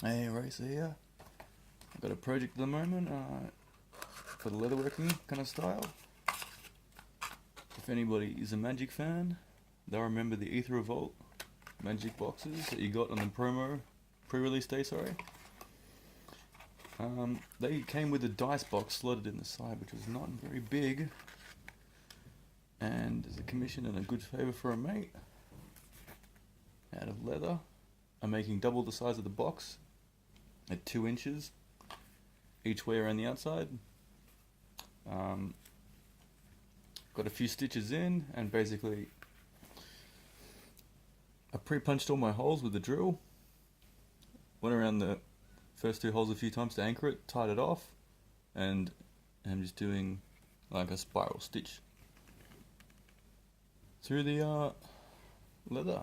Hey, Racer here. I've got a project at the moment for the leatherworking kind of style. If anybody is a Magic fan, they'll remember the Aether Revolt Magic boxes that you got on the promo pre-release day. Sorry. They came with a dice box slotted in the side, which was not very big, and as a commission and a good favour for a mate, out of leather, I'm making double the size of the box at 2 inches each way around the outside. Got a few stitches in, and basically I pre-punched all my holes with the drill. Went around the first 2 holes a few times to anchor it, tied it off, and I'm just doing like a spiral stitch through the leather.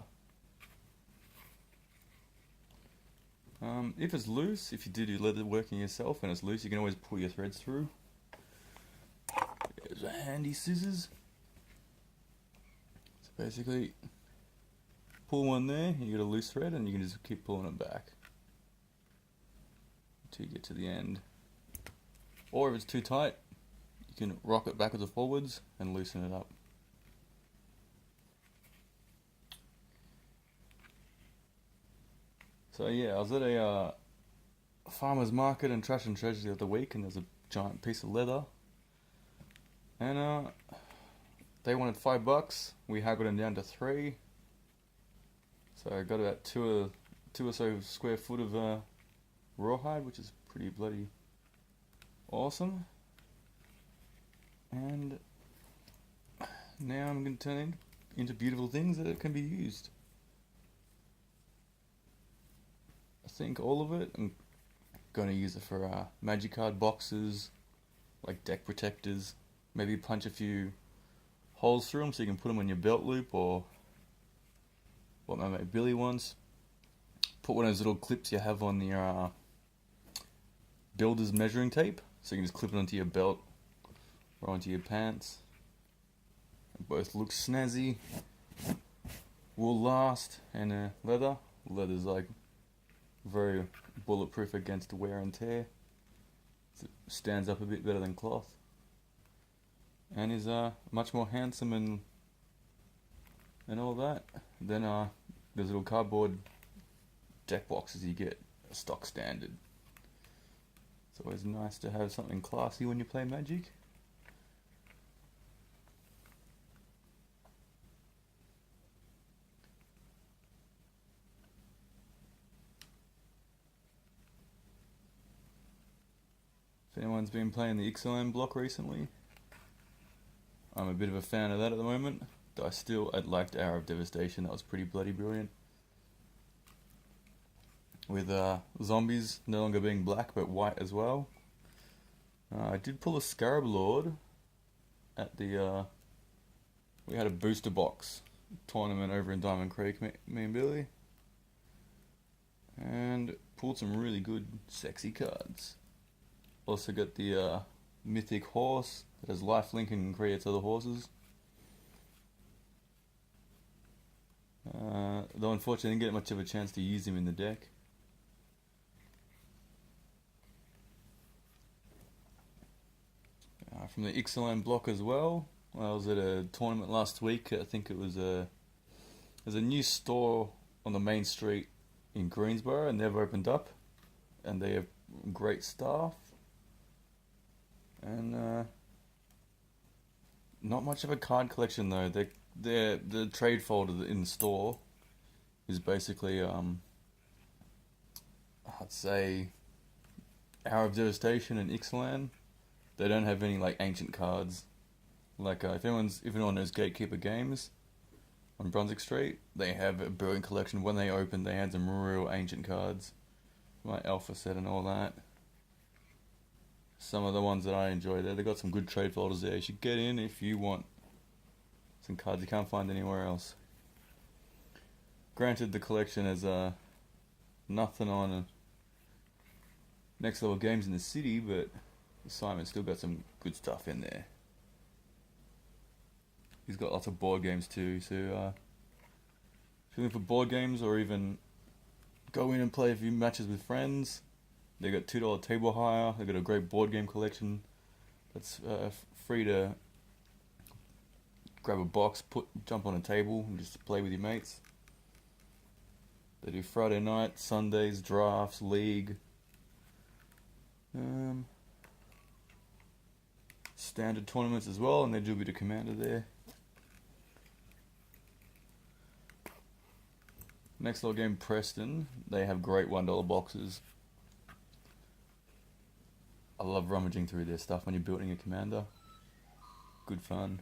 If it's loose, if you do leather working yourself and it's loose, you can always pull your threads through. There's a handy scissors. So basically, pull one there, you get a loose thread, and you can just keep pulling it back until you get to the end. Or if it's too tight, you can rock it backwards or forwards and loosen it up. So yeah, I was at a farmer's market in Trash and Treasure the other week, and there's a giant piece of leather, and they wanted $5. We haggled them down to 3. So I got about two or so square foot of rawhide, which is pretty bloody awesome. And now I'm going to turn it into beautiful things that can be used. I think all of it. I'm going to use it for magic card boxes, like deck protectors. Maybe punch a few holes through them so you can put them on your belt loop, or what my mate Billy wants. Put one of those little clips you have on the builder's measuring tape, so you can just clip it onto your belt or onto your pants. They both look snazzy. Will last, and leather. Leather's like very bulletproof against wear and tear. It stands up a bit better than cloth, and is much more handsome and all that than those little cardboard deck boxes you get stock standard. It's always nice to have something classy when you play Magic. If anyone's been playing the Ixalan block recently, I'm a bit of a fan of that at the moment. I liked Hour of Devastation. That was pretty bloody brilliant. With zombies no longer being black but white as well. I did pull a Scarab Lord at the we had a booster box tournament over in Diamond Creek, me and Billy, and pulled some really good sexy cards. Also got the mythic horse that has lifelink and creates other horses. Though unfortunately I didn't get much of a chance to use him in the deck. From the Ixalan block as well, I was at a tournament last week. I think it was there's a new store on the main street in Greensboro, and they've opened up, and they have great staff. And not much of a card collection though. The trade folder in the store is basically I'd say Hour of Devastation and Ixalan. They don't have any like ancient cards. Like if anyone knows Gatekeeper Games on Brunswick Street, they have a brilliant collection. When they opened, they had some real ancient cards, like Alpha Set and all that. Some of the ones that I enjoy there, they got some good trade folders there. You should get in if you want some cards you can't find anywhere else. Granted, the collection has nothing on next level games in the city, but Simon's still got some good stuff in there. He's got lots of board games too, so if you're looking for board games or even go in and play a few matches with friends. They got $2 table hire. They got a great board game collection. That's free to grab a box, jump on a table, and just play with your mates. They do Friday night, Sundays, drafts, league. Standard tournaments as well, and they do a bit of Commander there. Next little game, Preston. They have great $1 boxes. I love rummaging through their stuff when you're building a Commander. Good fun.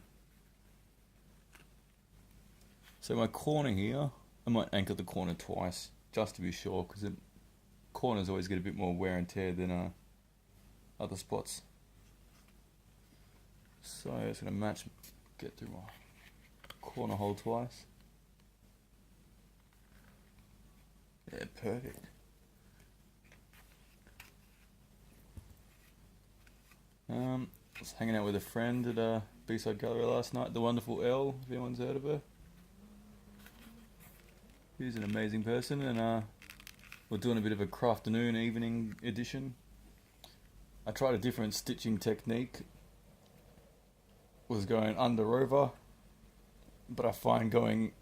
So my corner here, I might anchor the corner twice, just to be sure, because corners always get a bit more wear and tear than other spots. So I'm just going to get through my corner hole twice. Yeah, perfect. I was hanging out with a friend at B-side Gallery last night, the wonderful Elle, if anyone's heard of her. She's an amazing person, and we're doing a bit of a crafternoon evening edition. I tried a different stitching technique. Was going under over, but I find going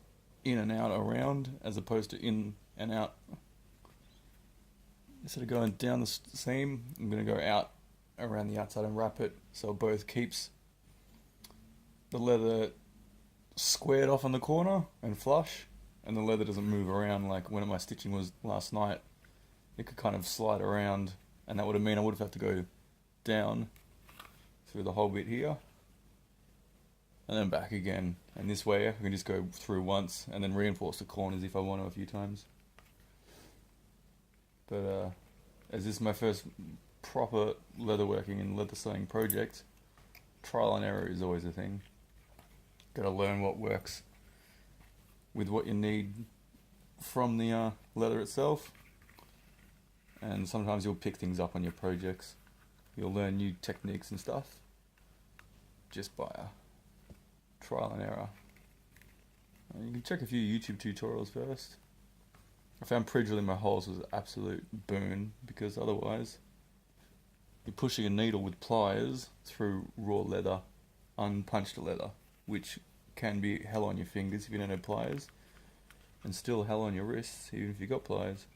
in and out around as opposed to in and out. Instead of going down the seam, I'm going to go out around the outside and wrap it so it both keeps the leather squared off on the corner and flush, and the leather doesn't move around like when my stitching was last night. It could kind of slide around, and that would have meant I would have had to go down through the whole bit here and then back again, and this way I can just go through once and then reinforce the corners if I want to a few times. But as this is my first proper leatherworking and leather sewing project, trial and error is always a thing. Gotta learn what works with what you need from the leather itself, and sometimes you'll pick things up on your projects. You'll learn new techniques and stuff just by trial and error. You can check a few YouTube tutorials first. I found pre-drilling my holes was an absolute boon, because otherwise you're pushing a needle with pliers through raw leather, unpunched leather, which can be hell on your fingers if you don't have pliers, and still hell on your wrists even if you've got pliers.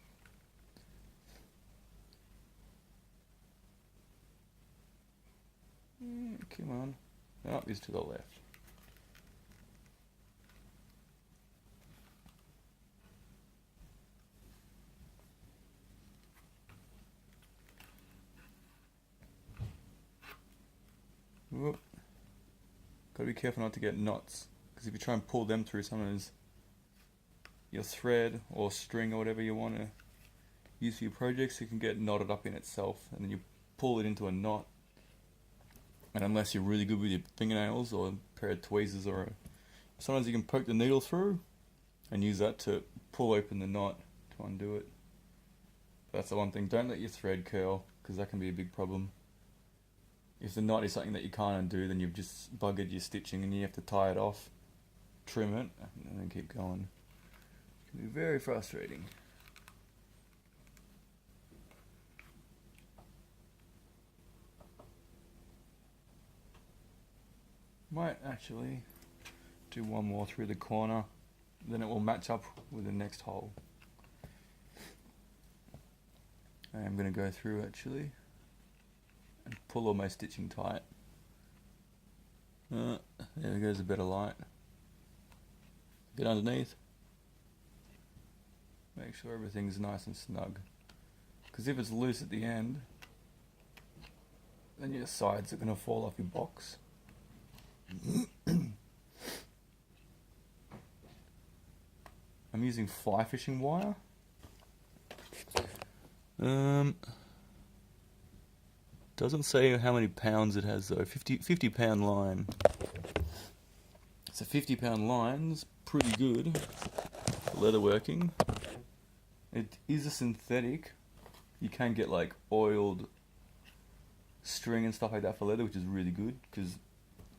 Come on. Oh, it's to the left. Whoop. Gotta be careful not to get knots, because if you try and pull them through sometimes your thread or string or whatever you want to use for your projects, it can get knotted up in itself, and then you pull it into a knot, and unless you're really good with your fingernails or a pair of tweezers, or sometimes you can poke the needle through and use that to pull open the knot to undo it. That's the one thing, don't let your thread curl, because that can be a big problem. If the knot is something that you can't undo, then you've just buggered your stitching and you have to tie it off, trim it, and then keep going. It can be very frustrating. Might actually do one more through the corner, then it will match up with the next hole. I am going to go through actually and pull all my stitching tight. There goes a bit of light. Get underneath. Make sure everything's nice and snug. Because if it's loose at the end, then your sides are going to fall off your box. I'm using fly fishing wire. Doesn't say how many pounds it has though. 50 pound line. So 50 pound line's pretty good for leatherworking. It is a synthetic. You can get like oiled string and stuff like that for leather, which is really good because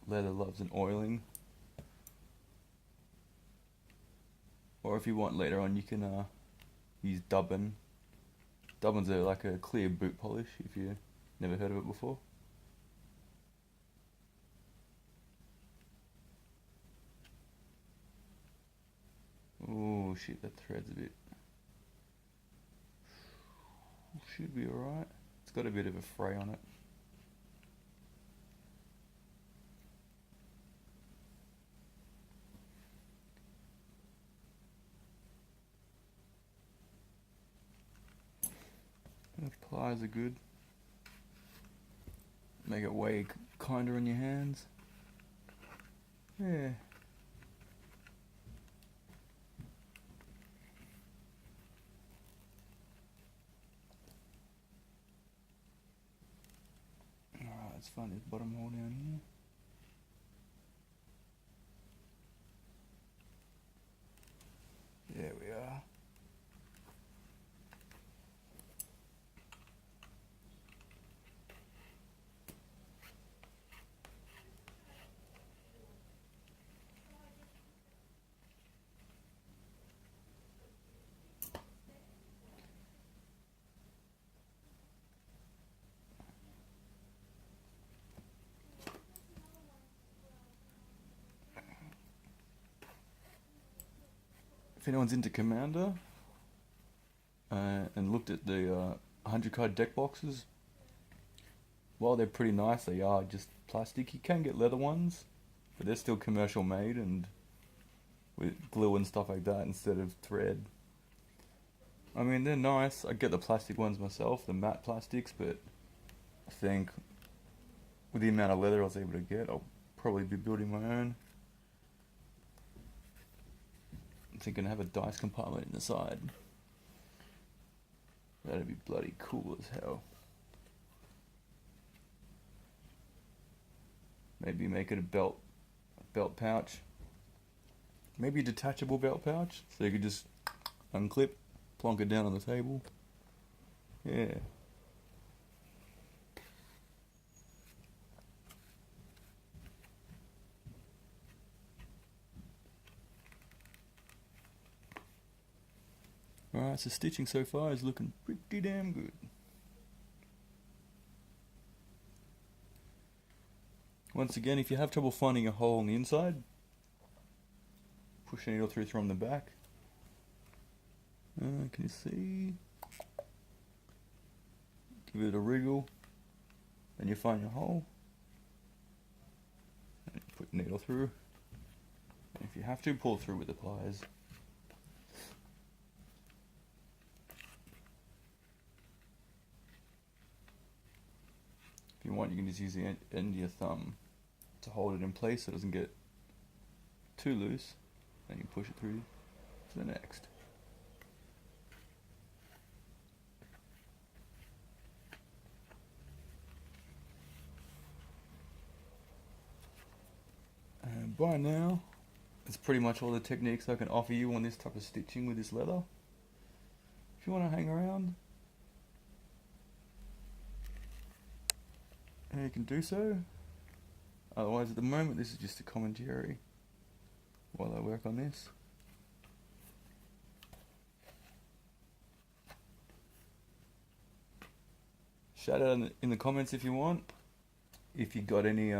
leather loves an oiling. Or if you want later on, you can use dubbin. Dubbin's like a clear boot polish if you never heard of it before. Oh shit, that thread's a bit. Should be alright. It's got a bit of a fray on it. The pliers are good. Make it weigh kinder on your hands. Yeah. Alright, let's find this bottom hole down here. There we are. If anyone's into Commander and looked at the 100 card deck boxes, while they're pretty nice, they are just plastic. You can get leather ones, but they're still commercial made and with glue and stuff like that instead of thread. I mean, they're nice. I get the plastic ones myself, the matte plastics, but I think with the amount of leather I was able to get, I'll probably be building my own. I'm thinking to have a dice compartment in the side. That'd be bloody cool as hell. Maybe make it a belt pouch. Maybe a detachable belt pouch, so you could just unclip, plonk it down on the table. Yeah. Alright, so stitching so far is looking pretty damn good. Once again, if you have trouble finding a hole on the inside, push the needle through from the back. Can you see? Give it a wriggle, and you find your hole. And you put the needle through. And if you have to, pull through with the pliers. If you want, you can just use the end of your thumb to hold it in place so it doesn't get too loose, and you push it through to the next. And by now, that's pretty much all the techniques I can offer you on this type of stitching with this leather. If you want to hang around, and you can do so. Otherwise, at the moment, this is just a commentary while I work on this. Shout out in the comments if you want. If you got any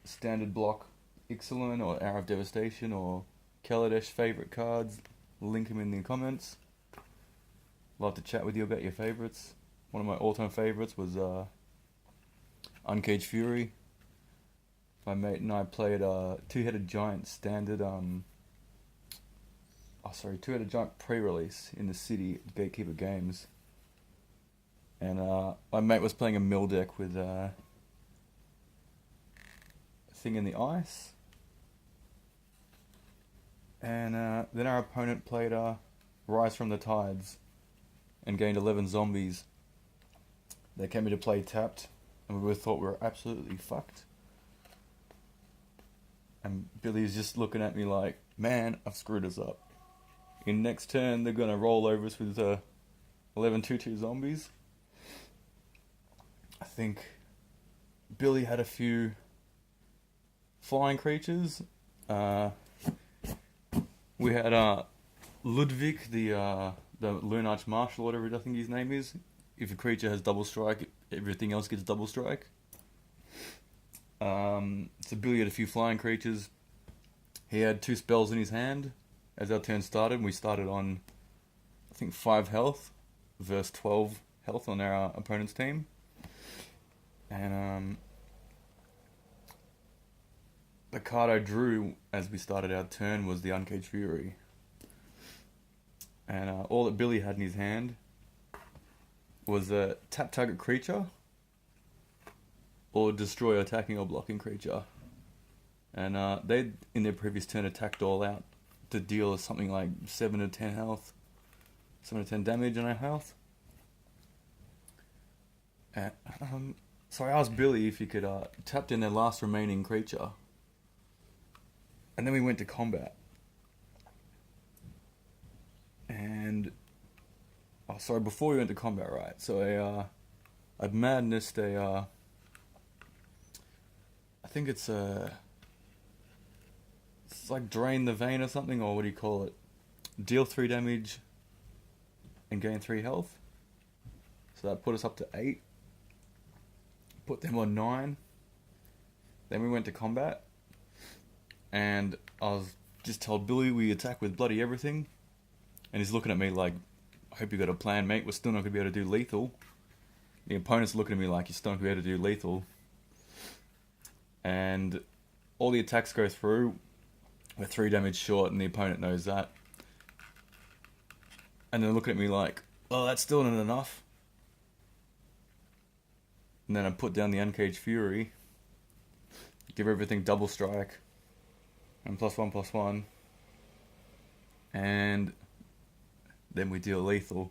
standard block Ixalan or Hour of Devastation or Kaladesh favourite cards, link them in the comments. Love to chat with you about your favourites. One of my all-time favourites was Uncaged Fury. My mate and I played Two-Headed Giant standard, Two-Headed Giant pre-release in the city at Gatekeeper Games. And my mate was playing a mill deck with a Thing in the Ice. And then our opponent played Rise from the Tides and gained 11 zombies. They came into play tapped, and we both thought we were absolutely fucked. And Billy's just looking at me like, man, I've screwed us up. In next turn, they're going to roll over us with 11 2/2 zombies. I think Billy had a few flying creatures. We had Ludwig, the Lunarch Marshal, whatever I think his name is. If a creature has double strike, everything else gets double strike. So Billy had a few flying creatures. He had 2 spells in his hand. As our turn started, we started on, I think, 5 health versus 12 health on our opponent's team. And the card I drew as we started our turn was the Uncaged Fury. And all that Billy had in his hand was a tap target creature or destroy attacking or blocking creature. And they, in their previous turn, attacked all out to deal something like 7 to 10 health, 7 to 10 damage on our health. And, so I asked Billy if he could tap in their last remaining creature. And then we went to combat. And before we went to combat, right? So I'd madnessed I think it's like Drain the Vein or something, or what do you call it? Deal 3 damage and gain 3 health. So that put us up to 8. Put them on 9. Then we went to combat. And I was just told Billy we attack with bloody everything. And he's looking at me like, I hope you got a plan, mate. We're still not going to be able to do lethal. The opponent's looking at me like, you're still not going to be able to do lethal. And all the attacks go through. We're 3 damage short, and the opponent knows that. And they're looking at me like, oh, that's still not enough. And then I put down the Uncaged Fury. Give everything double strike. And +1/+1. And then we deal lethal.